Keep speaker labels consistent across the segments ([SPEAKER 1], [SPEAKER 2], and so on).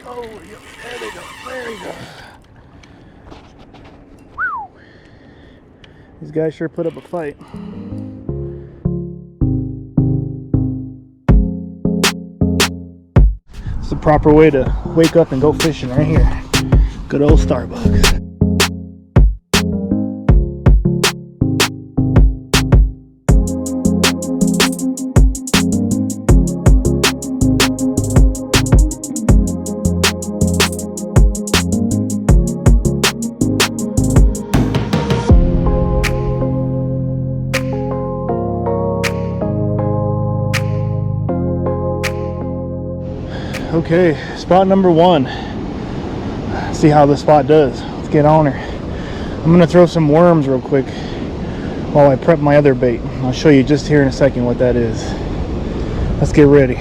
[SPEAKER 1] Oh, yep, there they go. There we go. These guys sure put up a fight. It's the proper way to wake up and go fishing right here. Good old Starbucks. Okay, spot number one. See how the spot does. Let's get on her. I'm gonna throw some worms real quick while I prep my other bait. I'll show you just here in a second what that is. Let's get ready.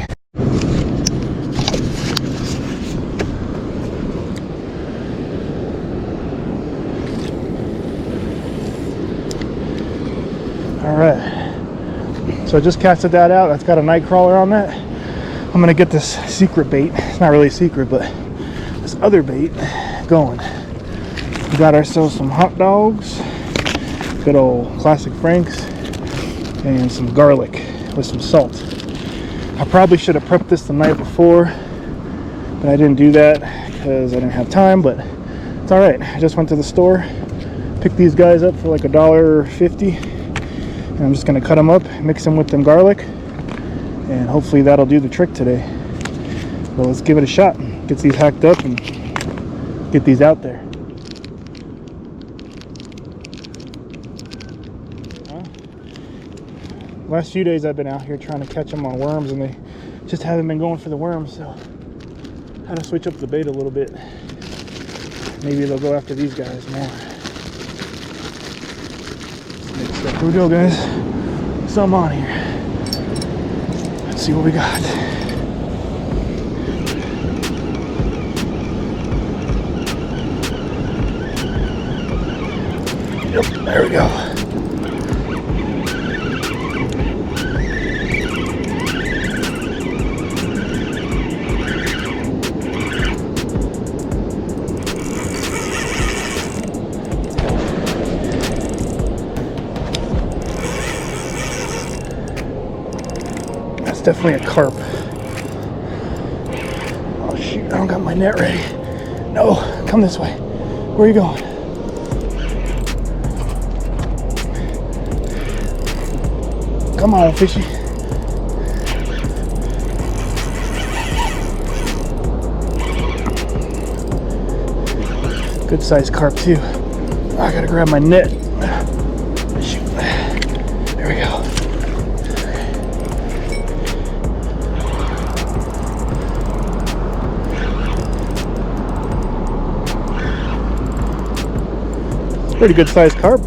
[SPEAKER 1] All right, so I just casted that out. That's got a night crawler on that. I'm gonna get this secret bait. It's not really a secret, but this other bait going. We got ourselves some hot dogs, good old classic Frank's, and some garlic with some salt. I probably should have prepped this the night before, but I didn't do that because I didn't have time, but it's all right. I just went to the store, picked these guys up for like $1.50, and I'm just gonna cut them up, mix them with them garlic, and hopefully that'll do the trick today. But let's give it a shot. Get these hacked up and get these out there. Last few days I've been out here trying to catch them on worms, and they just haven't been going for the worms, so I had to switch up the bait a little bit. Maybe they'll go after these guys more. Here we go, guys. Some on here. Let's see what we got. Yep, there we go. That's definitely a carp. Oh shoot, I don't got my net ready. No, come this way. Where are you going? Come on, fishy. Good sized carp too. I gotta grab my net. Shoot. There we go. It's a pretty good sized carp.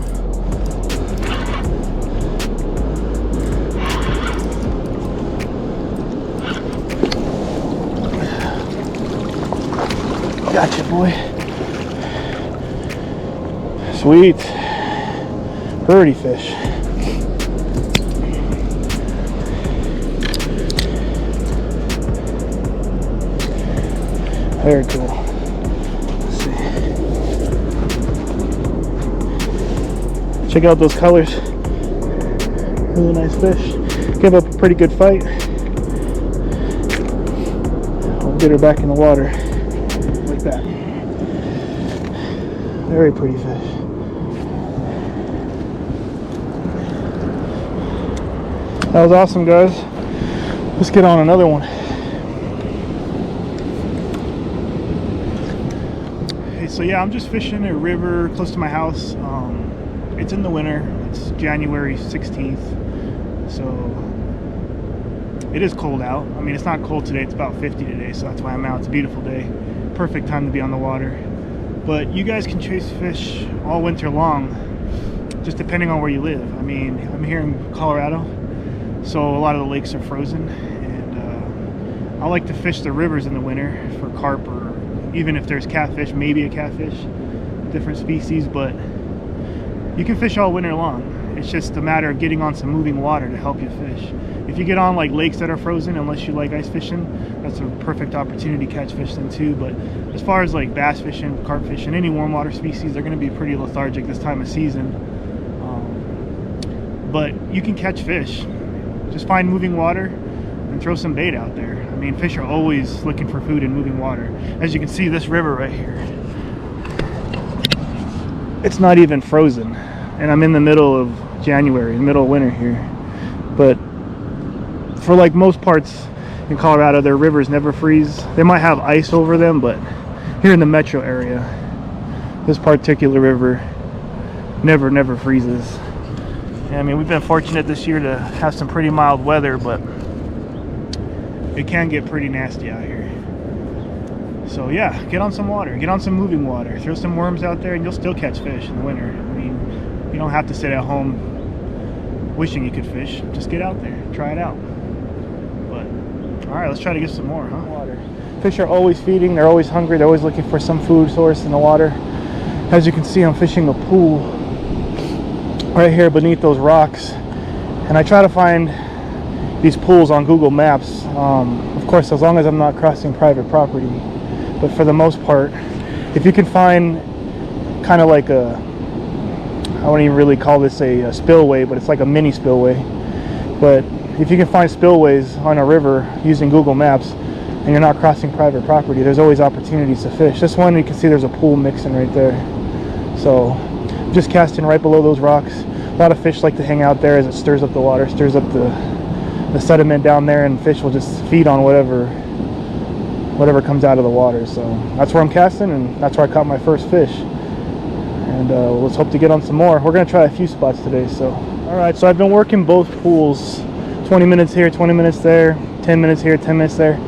[SPEAKER 1] Gotcha, boy. Sweet. Birdie fish. Very cool. Let's see. Check out those colors. Really nice fish. Gave up a pretty good fight. I'll get her back in the water. That. Very pretty fish. That was awesome, guys. Let's get on another one. Hey, so yeah, I'm just fishing a river close to my house. It's in the winter. It's January 16th, so it is cold out. I mean, it's not cold today. It's about 50 today, so that's why I'm out. It's a beautiful day. Perfect time to be on the water. But you guys can chase fish all winter long, just depending on where you live. I mean, I'm here in Colorado, so a lot of the lakes are frozen, and I like to fish the rivers in the winter for carp, or even if there's catfish, maybe a catfish, different species. But you can fish all winter long, It's just a matter of getting on some moving water to help you fish. If you get on like lakes that are frozen, unless you like ice fishing, that's a perfect opportunity to catch fish then too. But as far as like bass fishing, carp fishing, any warm water species, they're going to be pretty lethargic this time of season. But you can catch fish. Just find moving water and throw some bait out there. I mean, fish are always looking for food in moving water. As you can see, this river right here, it's not even frozen, and I'm in the middle of January, middle of winter here. But for like most parts in Colorado, their rivers never freeze. They might have ice over them, but here in the metro area, this particular river never freezes. And I mean, we've been fortunate this year to have some pretty mild weather, but it can get pretty nasty out here. So yeah, get on some water, get on some moving water, throw some worms out there, and you'll still catch fish in the winter. I mean, you don't have to sit at home wishing you could fish. Just get out there, try it out. But all right, let's try to get some more, huh? Water. Fish are always feeding, they're always hungry, they're always looking for some food source in the water. As you can see, I'm fishing a pool right here beneath those rocks, and I try to find these pools on Google Maps, of course as long as I'm not crossing private property. But for the most part, if you can find kind of like a, I wouldn't even really call this a spillway, but it's like a mini spillway. But if you can find spillways on a river using Google Maps and you're not crossing private property, there's always opportunities to fish. This one, you can see there's a pool mixing right there. So just casting right below those rocks. A lot of fish like to hang out there as it stirs up the water, stirs up the sediment down there, and fish will just feed on whatever comes out of the water. So that's where I'm casting, and that's where I caught my first fish. And let's hope to get on some more. We're gonna try a few spots today. So all right, so I've been working both pools, 20 minutes here, 20 minutes there, 10 minutes here, 10 minutes there.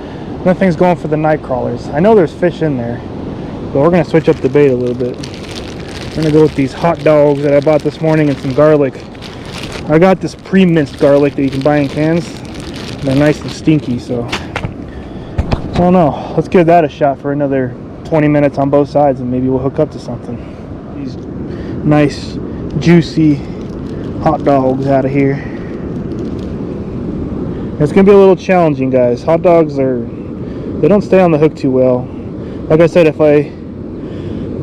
[SPEAKER 1] Nothing's going for the night crawlers. I know there's fish in there, but we're gonna switch up the bait a little bit. I'm gonna go with these hot dogs that I bought this morning and some garlic. I got this pre-minced garlic that you can buy in cans. They're nice and stinky, so I don't know. Let's give that a shot for another 20 minutes on both sides, and maybe we'll hook up to something. These nice, juicy hot dogs out of here. It's gonna be a little challenging, guys. Hot dogs they don't stay on the hook too well. Like I said, if I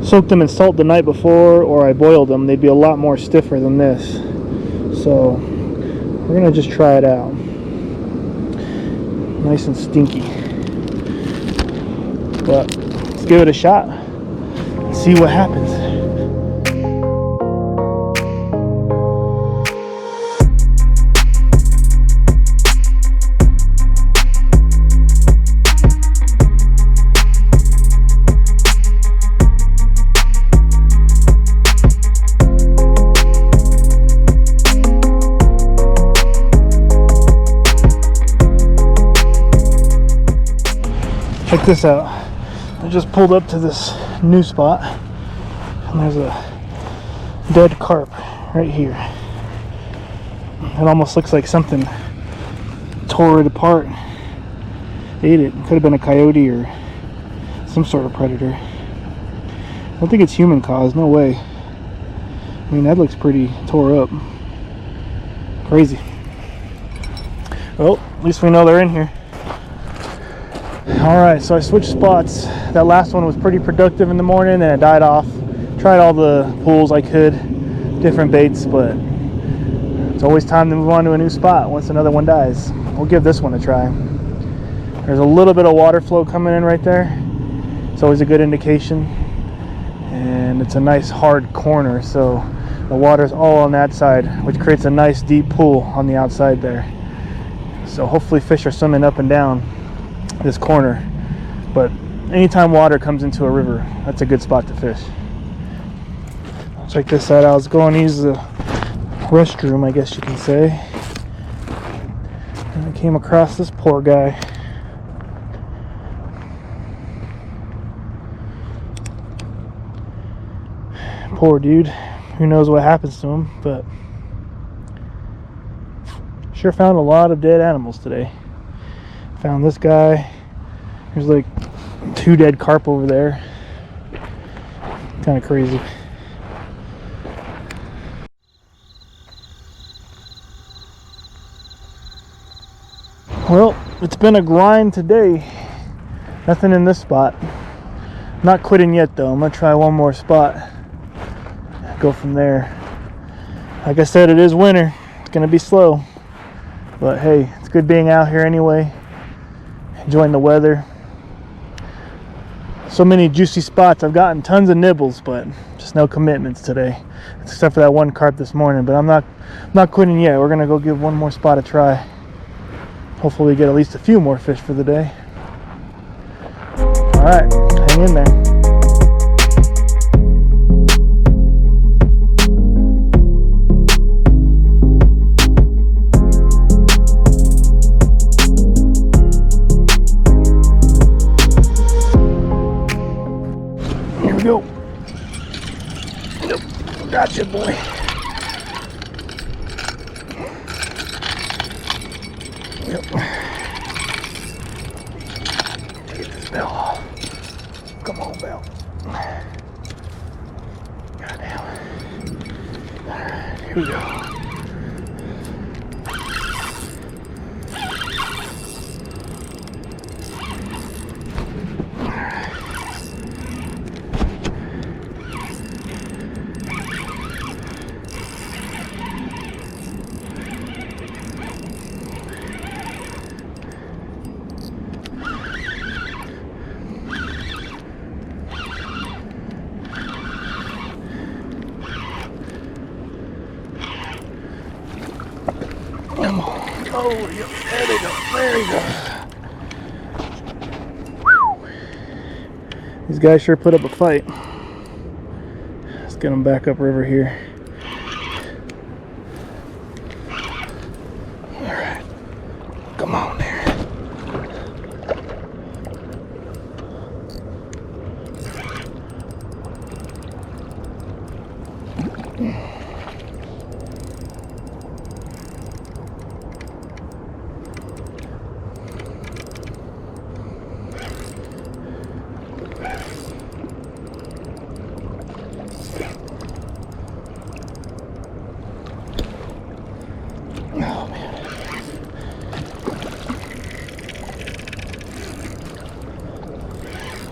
[SPEAKER 1] soaked them in salt the night before or I boiled them, they'd be a lot more stiffer than this. So we're gonna just try it out. Nice and stinky, but let's give it a shot and see what happens. Check this out. I just pulled up to this new spot, and there's a dead carp right here. It almost looks like something tore it apart, ate it. Could have been a coyote or some sort of predator. I don't think it's human caused, no way. I mean, that looks pretty tore up. Crazy. Well, at least we know they're in here. Alright, so I switched spots. That last one was pretty productive in the morning, then it died off. Tried all the pools I could, different baits, but it's always time to move on to a new spot once another one dies. We'll give this one a try. There's a little bit of water flow coming in right there. It's always a good indication. And it's a nice hard corner, so the water's all on that side, which creates a nice deep pool on the outside there. So hopefully fish are swimming up and down this corner. But anytime water comes into a river, that's a good spot to fish. Check this out. I was going to use the restroom, I guess you can say, and I came across this poor guy. Poor dude. Who knows what happens to him, but sure found a lot of dead animals today. Found this guy. There's like 2 dead carp over there. Kind of crazy. Well, it's been a grind today. Nothing in this spot. Not quitting yet though. I'm gonna try one more spot. Go from there. Like I said, it is winter. It's gonna be slow. But hey, it's good being out here anyway. Enjoying the weather. So many juicy spots. I've gotten tons of nibbles, but just no commitments today. Except for that one carp this morning. But I'm not quitting yet. We're gonna go give one more spot a try. Hopefully we get at least a few more fish for the day. All right, hang in there. Here we go. Yep, gotcha, boy. Yep. Get this bell off. Come on, bell. Goddamn. Alright, here we go. Come on. Oh, yep. There we go. There we go. These guys sure put up a fight. Let's get them back upriver here. Alright. Come on there. Oh man.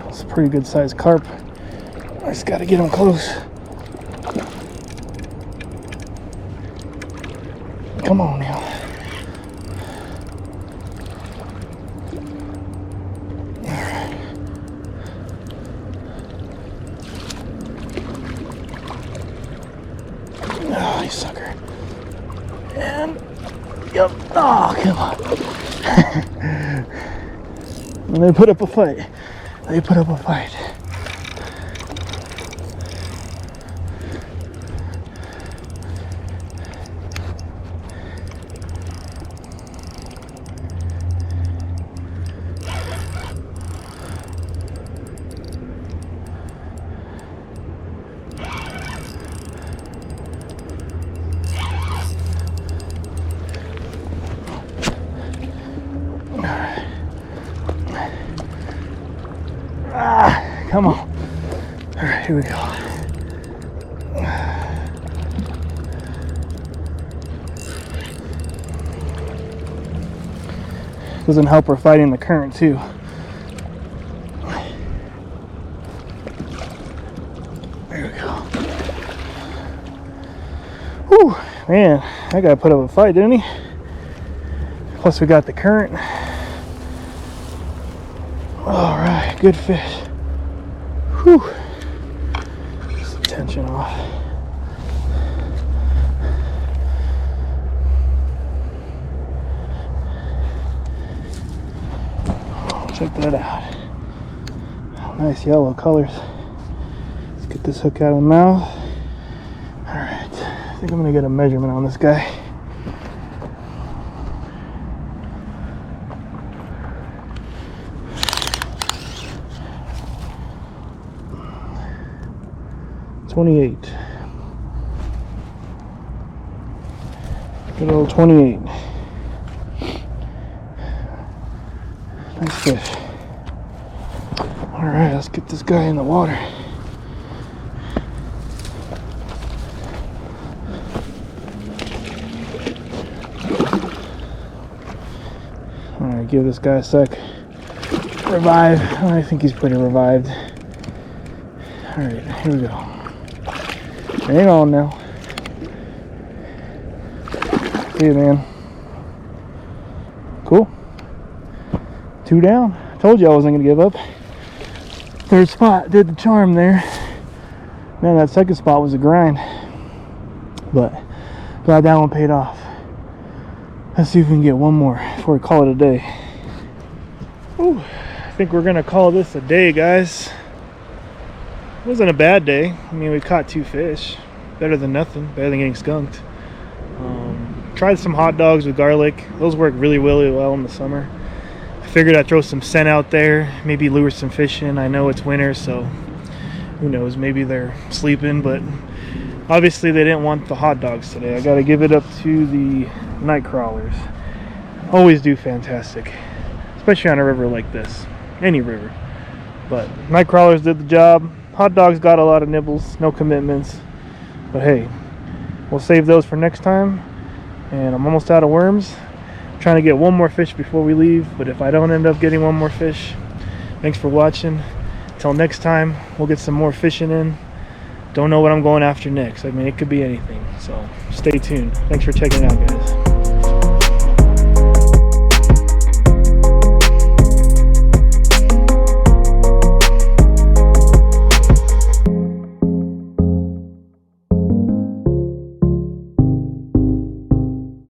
[SPEAKER 1] It's a pretty good sized carp. I just gotta get him close. Come on now. Alright. Oh, you sucker. And yep. Oh, come on. And they put up a fight. They put up a fight. Ah, come on. All right, here we go. Doesn't help her fighting the current too. There we go. Whew, man, that guy put up a fight, didn't he? Plus we got the current. All right, good fish. Whew. Get some tension off. Check that out. Nice yellow colors. Let's get this hook out of the mouth. All right, I think I'm gonna get a measurement on this guy. $28. Good old 28. Nice fish. All right, let's get this guy in the water. All give this guy a sec. Revive. I think he's pretty revived. Alright, here we go. Hang on now. See you, man. Cool. 2 down. I told you I wasn't going to give up. 3rd spot did the charm there. Man, that 2nd spot was a grind. But glad that one paid off. Let's see if we can get one more before we call it a day. Whew. I think we're going to call this a day, guys. It wasn't a bad day. I mean, we caught 2 fish. Better than nothing. Better than getting skunked. Tried some hot dogs with garlic. Those work really, really well in the summer. I figured I'd throw some scent out there. Maybe lure some fish in. I know it's winter, so who knows. Maybe they're sleeping, but obviously they didn't want the hot dogs today. I got to give it up to the night crawlers. Always do fantastic. Especially on a river like this. Any river. But night crawlers did the job. Hot dogs got a lot of nibbles. No commitments. But hey, we'll save those for next time. And I'm almost out of worms. I'm trying to get one more fish before we leave. But if I don't end up getting one more fish, thanks for watching. Till next time, we'll get some more fishing in. Don't know what I'm going after next. I mean, it could be anything. So stay tuned. Thanks for checking it out, guys.